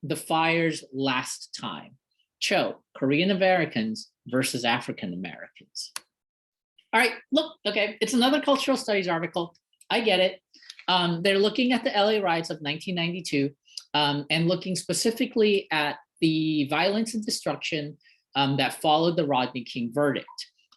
the fires last time. Cho, Korean Americans versus African Americans. All right, look, okay, it's another cultural studies article. I get it. They're looking at the LA riots of 1992 and looking specifically at the violence and destruction that followed the Rodney King verdict.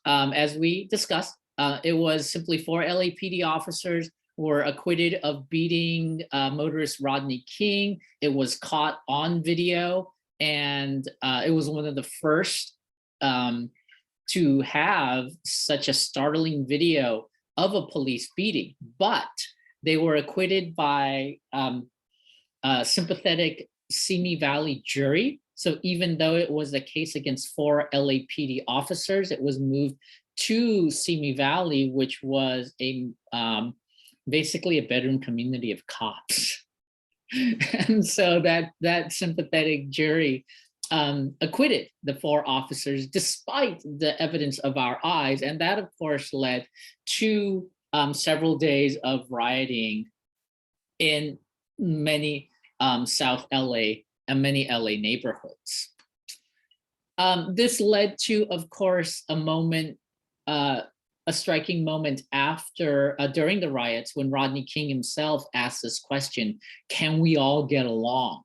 As we discussed, it was simply 4 LAPD officers were acquitted of beating motorist Rodney King. It was caught on video, and it was one of the first to have such a startling video of a police beating. But they were acquitted by a sympathetic Simi Valley jury. So even though it was a case against 4 LAPD officers, it was moved to Simi Valley, which was a basically a bedroom community of cops. And so that sympathetic jury acquitted the 4 officers despite the evidence of our eyes. And that, of course, led to several days of rioting in many South LA and many LA neighborhoods. This led to, of course, a moment, a striking moment after, during the riots, when Rodney King himself asked this question, can we all get along?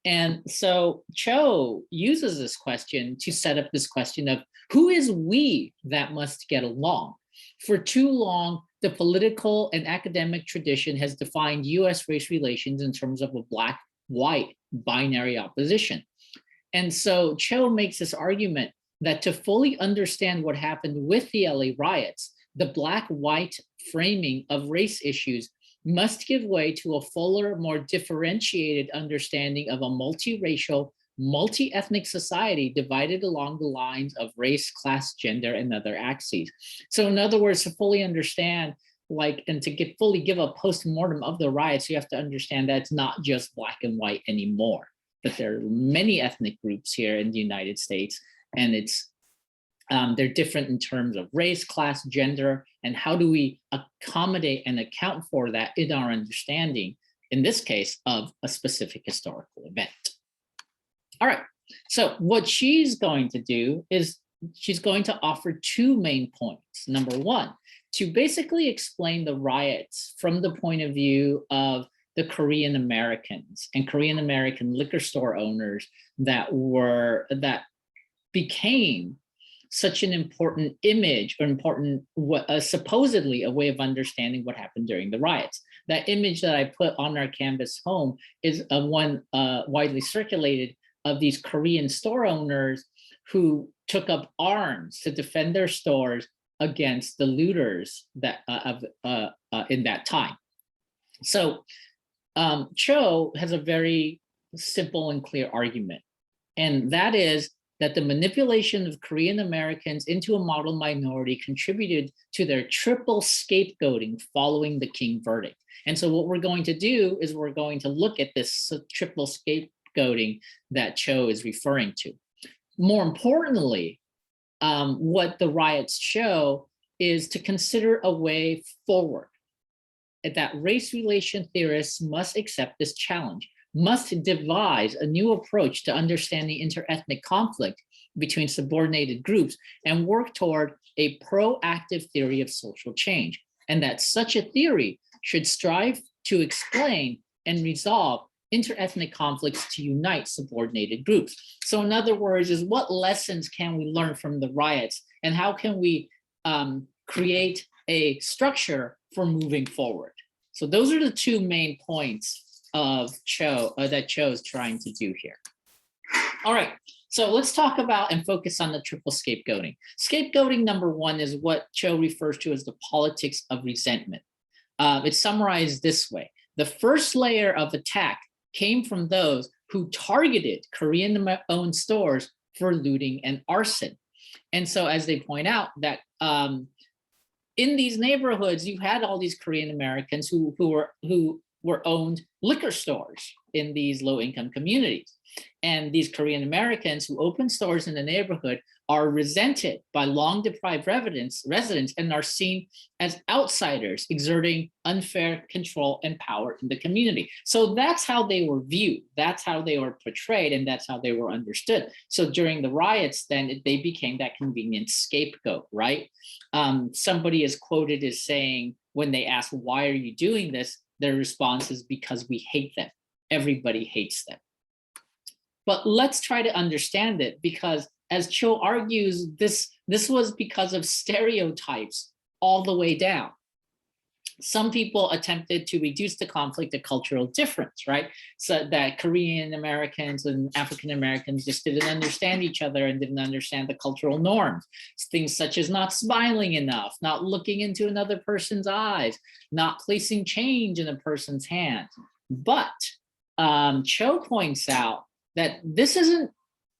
And so Cho uses this question to set up this question of who is we that must get along? For too long, the political and academic tradition has defined US race relations in terms of a black-white binary opposition. And so Cho makes this argument that to fully understand what happened with the LA riots, the black-white framing of race issues must give way to a fuller, more differentiated understanding of a multiracial, multi-ethnic society divided along the lines of race, class, gender, and other axes. So in other words, to fully understand, and to fully give a postmortem of the riots, you have to understand that it's not just black and white anymore, that there are many ethnic groups here in the United States, and they're different in terms of race, class, gender, and how do we accommodate and account for that in our understanding, in this case, of a specific historical event. All right, so what she's going to do is she's going to offer 2 main points. Number 1, to basically explain the riots from the point of view of the Korean Americans and Korean American liquor store owners that became such an important image, or supposedly a way of understanding what happened during the riots. That image that I put on our canvas home is one widely circulated of these Korean store owners who took up arms to defend their stores against the looters that in that time. So Cho has a very simple and clear argument, and that is that the manipulation of Korean Americans into a model minority contributed to their triple scapegoating following the King verdict. And so what we're going to do is we're going to look at this triple scapegoating that Cho is referring to. More importantly, what the riots show is to consider a way forward, that race relation theorists must accept this challenge, must devise a new approach to understanding interethnic conflict between subordinated groups and work toward a proactive theory of social change, and that such a theory should strive to explain and resolve interethnic conflicts to unite subordinated groups. So in other words, is what lessons can we learn from the riots, and how can we create a structure for moving forward? So those are the 2 main points of Cho that Cho is trying to do here. All right, so let's talk about and focus on the triple scapegoating. Scapegoating number 1 is what Cho refers to as the politics of resentment. It's summarized this way: the first layer of attack came from those who targeted Korean-owned stores for looting and arson. And so, as they point out, that in these neighborhoods, you had all these Korean Americans who were owned liquor stores in these low-income communities. And these Korean Americans who opened stores in the neighborhood are resented by long deprived residents and are seen as outsiders exerting unfair control and power in the community. So that's how they were viewed, that's how they were portrayed, and that's how they were understood. So during the riots, then they became that convenient scapegoat, right? Somebody is quoted as saying, when they ask, why are you doing this? Their response is, because we hate them. Everybody hates them. But let's try to understand it, because as Cho argues, this was because of stereotypes all the way down. Some people attempted to reduce the conflict to cultural difference, right? So that Korean Americans and African Americans just didn't understand each other and didn't understand the cultural norms. Things such as not smiling enough, not looking into another person's eyes, not placing change in a person's hand. But Cho points out that this isn't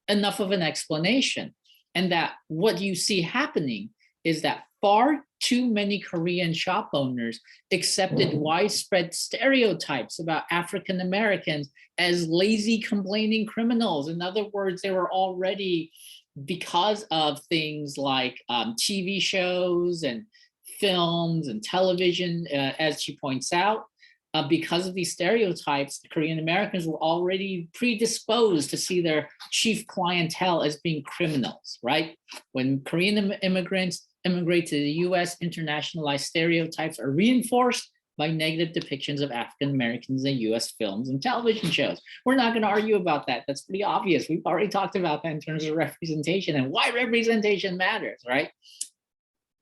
enough of an explanation, and that what you see happening is that far too many Korean shop owners accepted widespread stereotypes about African Americans as lazy, complaining criminals. In other words, they were already, because of things like TV shows and films and television, as she points out, because of these stereotypes, Korean Americans were already predisposed to see their chief clientele as being criminals, right? When Korean immigrants immigrate to the US, internationalized stereotypes are reinforced by negative depictions of African Americans in US films and television shows. We're not going to argue about that. That's pretty obvious. We've already talked about that in terms of representation and why representation matters, right?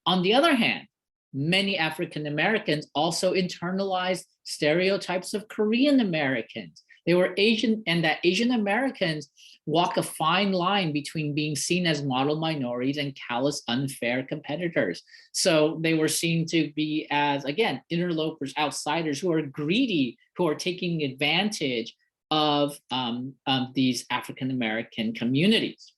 On the other hand, many African Americans also internalized stereotypes of Korean Americans. They were Asian, and that Asian Americans walk a fine line between being seen as model minorities and callous, unfair competitors. So they were seen to be as, again, interlopers, outsiders who are greedy, who are taking advantage of these African American communities.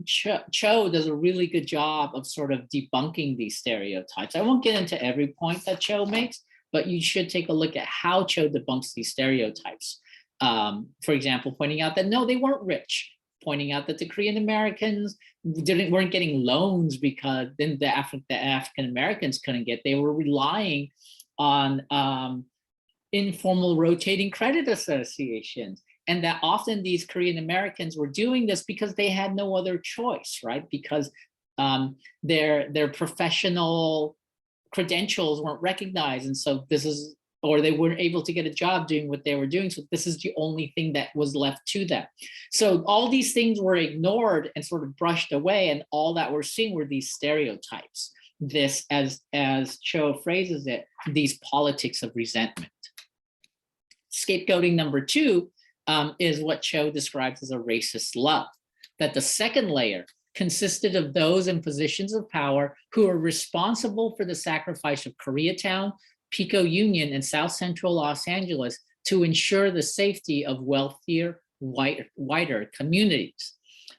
Cho does a really good job of sort of debunking these stereotypes. I won't get into every point that Cho makes, but you should take a look at how Cho debunks these stereotypes. For example, pointing out that no, they weren't rich, pointing out that the Korean Americans weren't getting loans because then the African Americans couldn't get, they were relying on informal rotating credit associations. And that often these Korean Americans were doing this because they had no other choice, right? Because their professional credentials weren't recognized. And so this is, or they weren't able to get a job doing what they were doing. So this is the only thing that was left to them. So all these things were ignored and sort of brushed away. And all that we're seeing were these stereotypes. This, as Cho phrases it, these politics of resentment. Scapegoating number two is what Cho describes as a racist love, that the second layer consisted of those in positions of power who are responsible for the sacrifice of Koreatown, Pico Union, and South Central Los Angeles to ensure the safety of wealthier, whiter communities.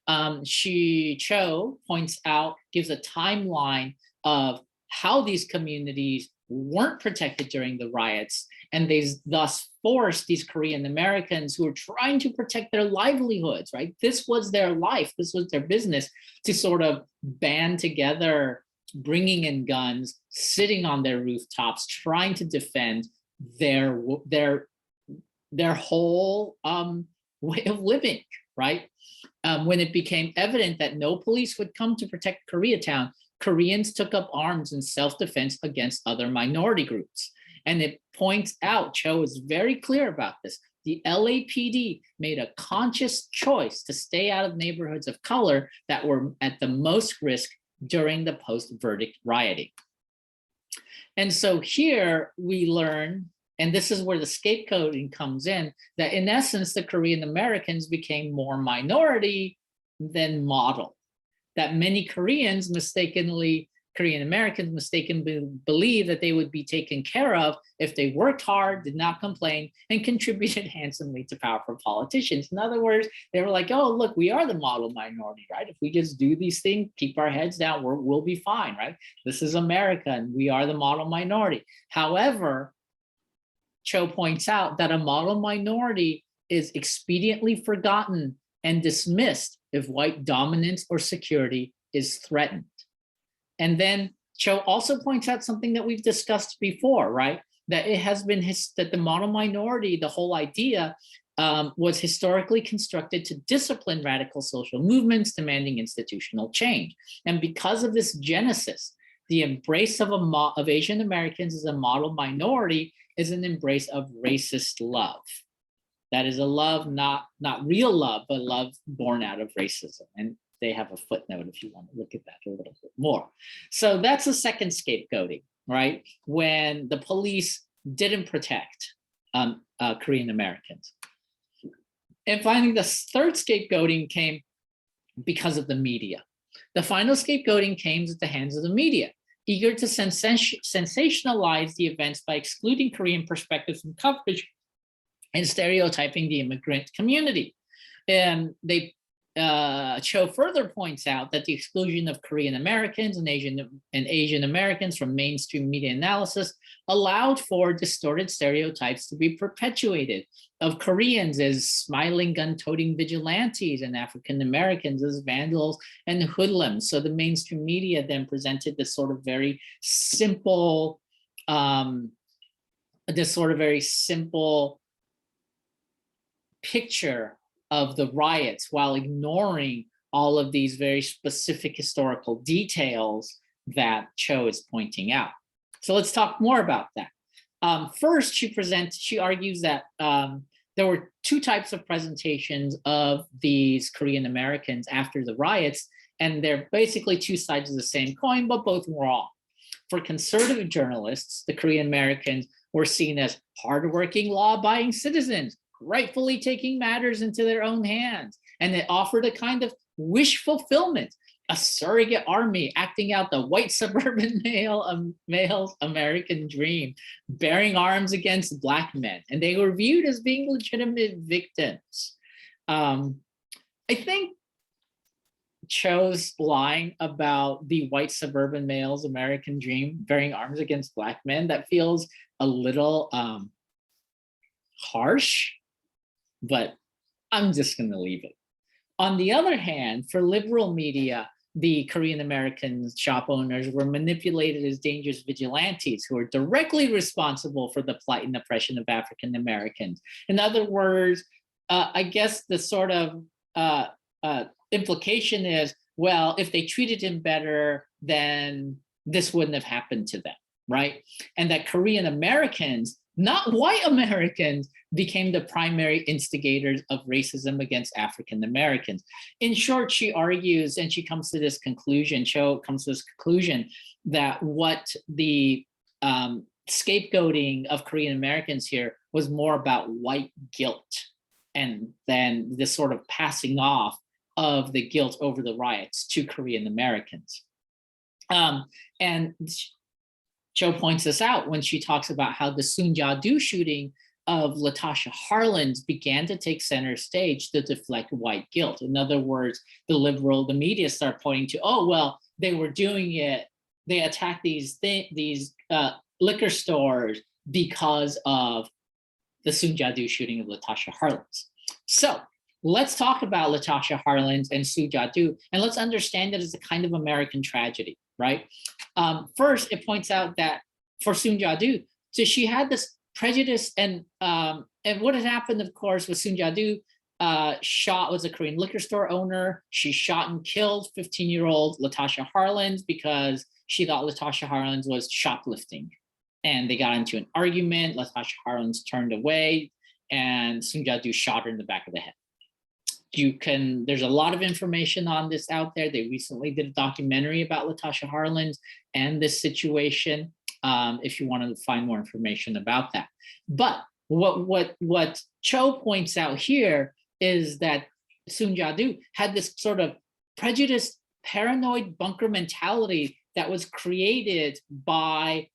Cho points out, gives a timeline of how these communities weren't protected during the riots, and they thus forced these Korean Americans who were trying to protect their livelihoods, right? This was their life, this was their business, to sort of band together, bringing in guns, sitting on their rooftops, trying to defend their whole way of living, right? When it became evident that no police would come to protect Koreatown, Koreans took up arms in self-defense against other minority groups. And it points out, Cho is very clear about this, the LAPD made a conscious choice to stay out of neighborhoods of color that were at the most risk during the post-verdict rioting. And so here we learn, and this is where the scapegoating comes in, that in essence, the Korean Americans became more minority than model. That many Korean Americans mistakenly believe that they would be taken care of if they worked hard, did not complain, and contributed handsomely to powerful politicians. In other words, they were like, oh, look, we are the model minority, right? If we just do these things, keep our heads down, we'll be fine, right? This is America, and we are the model minority. However, Cho points out that a model minority is expediently forgotten and dismissed if white dominance or security is threatened. And then Cho also points out something that we've discussed before, right? That it has been that the model minority, the whole idea was historically constructed to discipline radical social movements demanding institutional change. And because of this genesis, the embrace of Asian Americans as a model minority is an embrace of racist love. That is a love, not real love, but love born out of racism. And they have a footnote if you want to look at that a little bit more. So that's a second scapegoating, right? When the police didn't protect Korean Americans. And finally, the third scapegoating came because of the media. The final scapegoating came at the hands of the media, eager to sensationalize the events by excluding Korean perspectives from coverage and stereotyping the immigrant community. And Cho further points out that the exclusion of Korean Americans and Asian Americans from mainstream media analysis allowed for distorted stereotypes to be perpetuated of Koreans as smiling gun-toting vigilantes and African Americans as vandals and hoodlums. So the mainstream media then presented this sort of very simple, picture of the riots while ignoring all of these very specific historical details that Cho is pointing out. So let's talk more about that. First, she argues that there were two types of presentations of these Korean Americans after the riots, and they're basically two sides of the same coin, but both wrong. For conservative journalists, the Korean Americans were seen as hardworking, law-abiding citizens, rightfully taking matters into their own hands. And it offered a kind of wish fulfillment, a surrogate army acting out the white suburban male's American dream, bearing arms against Black men. And they were viewed as being legitimate victims. I think Cho's line about the white suburban male's American dream, bearing arms against Black men, that feels a little harsh, but I'm just going to leave it. On the other hand, for liberal media, the Korean American shop owners were manipulated as dangerous vigilantes who are directly responsible for the plight and oppression of African Americans. In other words, I guess the sort of implication is, well, if they treated him better, then this wouldn't have happened to them, right? And that Korean Americans, not white Americans, became the primary instigators of racism against African Americans. In short, she argues, and she comes to this conclusion, Cho comes to this conclusion, that what the scapegoating of Korean Americans here was more about white guilt, and then this sort of passing off of the guilt over the riots to Korean Americans. And Cho points this out when she talks about how the Sunja-do shooting of Latasha Harlins began to take center stage to deflect white guilt. In other words, the media start pointing to, oh, well, they were doing it, they attacked these liquor stores because of the Sunja-do shooting of Latasha Harlins. So let's talk about Latasha Harlins and Sunja-do, and let's understand it as a kind of American tragedy, right? First, it points out that for Sunja-do, so she had this prejudice, and what had happened, of course, with Sunja-do, was a Korean liquor store owner. She shot and killed 15-year-old Latasha Harlins because she thought Latasha Harlins was shoplifting. And they got into an argument. Latasha Harlins turned away, and Sunja-do shot her in the back of the head. There's a lot of information on this out there. They recently did a documentary about Latasha Harlins and this situation, if you want to find more information about that. But what Cho points out here is that Sunja-do had this sort of prejudiced, paranoid bunker mentality that was created by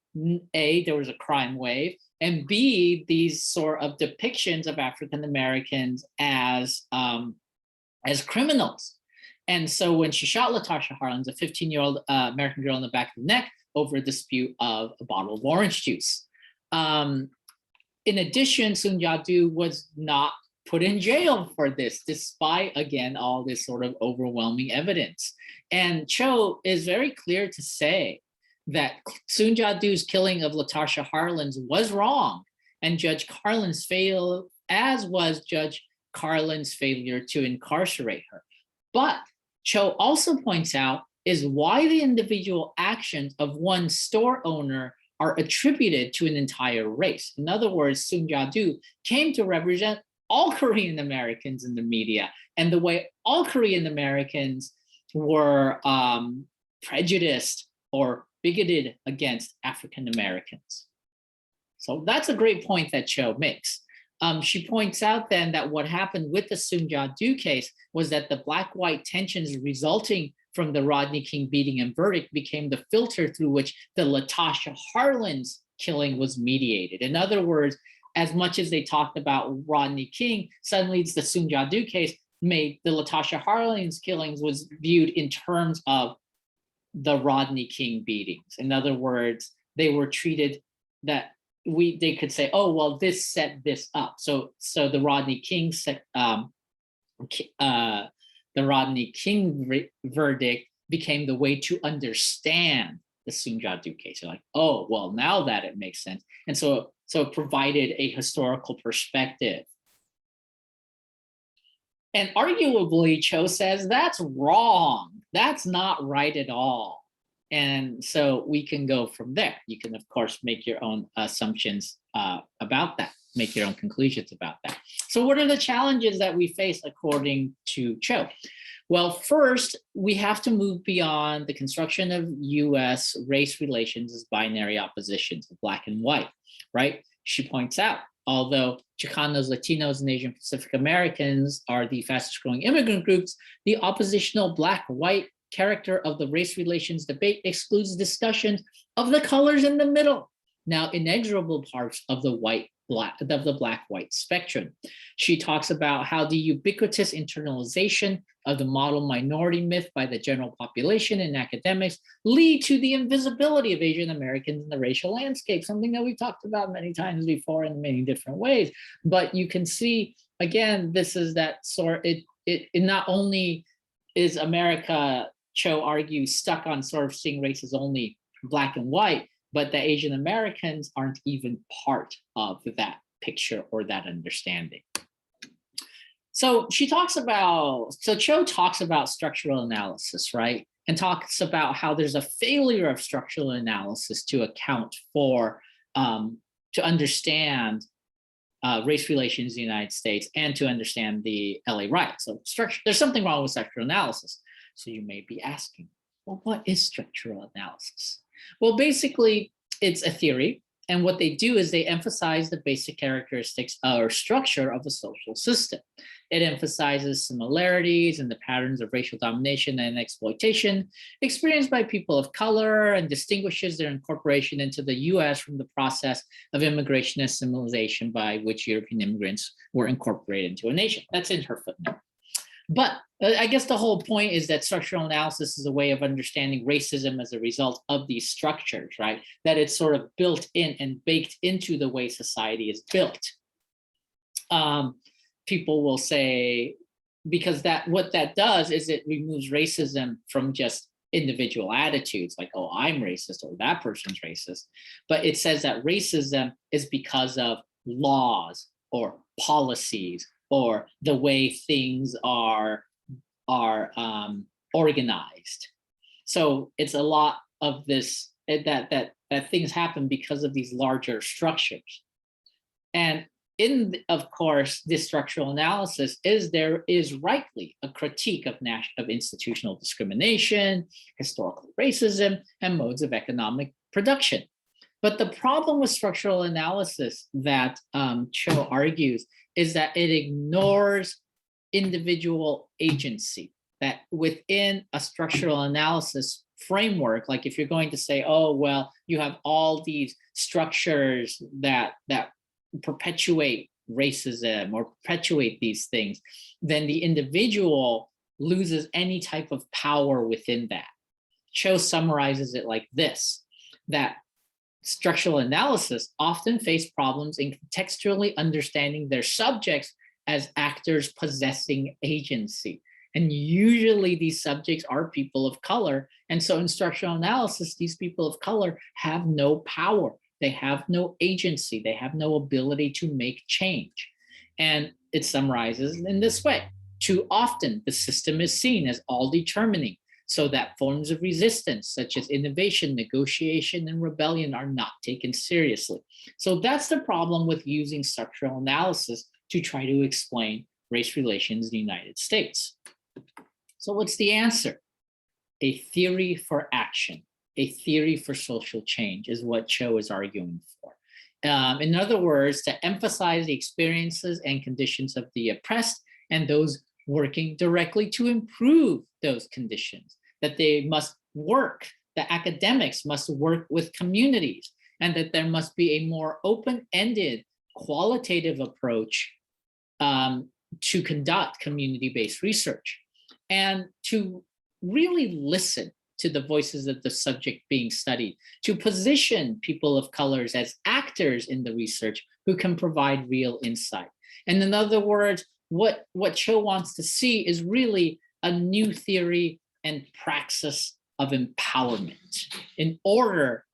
A, there was a crime wave, and B, these sort of depictions of African Americans as criminals. And so when she shot Latasha Harlins, a 15-year-old American girl, in the back of the neck over a dispute of a bottle of orange juice. In addition, Sunja-do was not put in jail for this, despite, again, all this sort of overwhelming evidence. And Cho is very clear to say that Soon Ja-doo's killing of Latasha Harlins was wrong, and Judge Carlin's failed, as was Judge Carlin's failure to incarcerate her. But Cho also points out is why the individual actions of one store owner are attributed to an entire race. In other words, Soon Ja-doo came to represent all Korean Americans in the media, and the way all Korean Americans were prejudiced or bigoted against African Americans. So that's a great point that Cho makes. She points out then that what happened with the Soon Ja-doo case was that the black-white tensions resulting from the Rodney King beating and verdict became the filter through which the Latasha Harlins killing was mediated. In other words, as much as they talked about Rodney King, suddenly it's the Soon Ja-doo case made the Latasha Harlins killings was viewed in terms of the Rodney King beatings. In other words, they were treated that they could say, oh, well, this set this up. So the Rodney King verdict became the way to understand the Soon Ja-doo case. You're like, oh, well, now that it makes sense. And so it provided a historical perspective. And arguably, Cho says that's wrong. That's not right at all. And so we can go from there. You can, of course, make your own assumptions about that, make your own conclusions about that. So what are the challenges that we face according to Cho? Well, first, we have to move beyond the construction of US race relations as binary oppositions of black and white, right? She points out, although Chicanos, Latinos, and Asian Pacific Americans are the fastest growing immigrant groups, the oppositional black-white character of the race relations debate excludes discussion of the colors in the middle, now inexorable parts of the black-white spectrum. She talks about how the ubiquitous internalization of the model minority myth by the general population and academics lead to the invisibility of Asian Americans in the racial landscape, something that we've talked about many times before in many different ways. But you can see, again, this is that sort, it not only is America, Cho argues, stuck on sort of seeing race as only black and white, but the Asian Americans aren't even part of that picture or that understanding. So Cho talks about structural analysis, right? And talks about how there's a failure of structural analysis to account for, to understand race relations in the United States and to understand the LA riots. So there's something wrong with structural analysis. So you may be asking, well, what is structural analysis? Well, basically, it's a theory. And what they do is they emphasize the basic characteristics or structure of a social system. It emphasizes similarities and the patterns of racial domination and exploitation experienced by people of color and distinguishes their incorporation into the US from the process of immigration and assimilation by which European immigrants were incorporated into a nation. That's in her footnote. But I guess the whole point is that structural analysis is a way of understanding racism as a result of these structures, right? That it's sort of built in and baked into the way society is built. People will say, because what that does is it removes racism from just individual attitudes, like, oh, I'm racist or that person's racist. But it says that racism is because of laws or policies or the way things are organized. So it's a lot of this, that things happen because of these larger structures. And of course, this structural analysis there is rightly a critique of institutional discrimination, historical racism, and modes of economic production. But the problem with structural analysis that Cho argues is that it ignores individual agency, that within a structural analysis framework, like if you're going to say, oh, well, you have all these structures that perpetuate racism or perpetuate these things, then the individual loses any type of power within that. Cho summarizes it like this, that structural analysis often face problems in contextually understanding their subjects as actors possessing agency. And usually these subjects are people of color. And so in structural analysis, these people of color have no power. They have no agency. They have no ability to make change. And it summarizes in this way. Too often, the system is seen as all determining, so that forms of resistance, such as innovation, negotiation, and rebellion, are not taken seriously. So that's the problem with using structural analysis to try to explain race relations in the United States. So what's the answer? A theory for action, a theory for social change is what Cho is arguing for. In other words, to emphasize the experiences and conditions of the oppressed and those working directly to improve those conditions, that they must work, the academics must work with communities, and that there must be a more open-ended, qualitative approach to conduct community-based research, and to really listen to the voices of the subject being studied, to position people of colors as actors in the research who can provide real insight. And in other words, what Cho wants to see is really a new theory and praxis of empowerment in order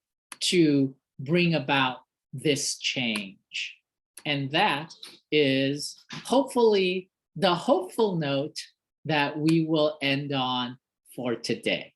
to bring about this change. And that is hopefully the hopeful note that we will end on for today.